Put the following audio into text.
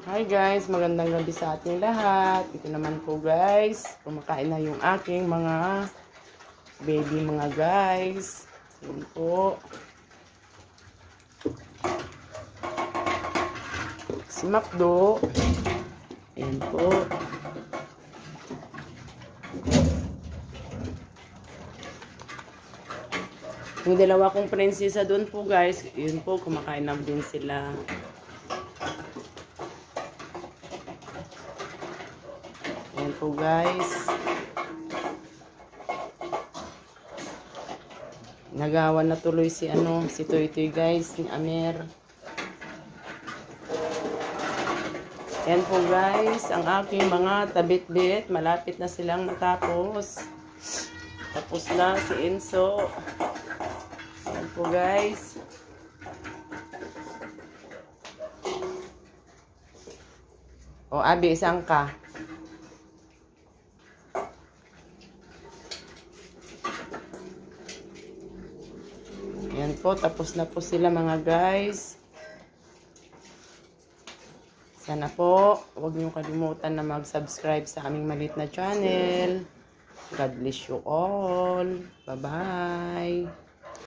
Hi guys, magandang gabi sa ating lahat. Ito naman po guys, kumakain na yung aking mga baby mga guys. Yan po. Si Macdo. Yan po. Yung dalawa kong prinsesa doon po guys, yun po, kumakain na din sila. Yan po guys. Nagawa na tuloy si Toy Toy guys, ni Amer. Yan po guys, ang aking mga tabit-bit, malapit na silang matapos. Tapos na si Enzo. Yan po guys. O Abi, isang ka. Yan po, tapos na po sila mga guys. Sana po, huwag niyong kalimutan na mag-subscribe sa aming maliit na channel. God bless you all. Bye-bye.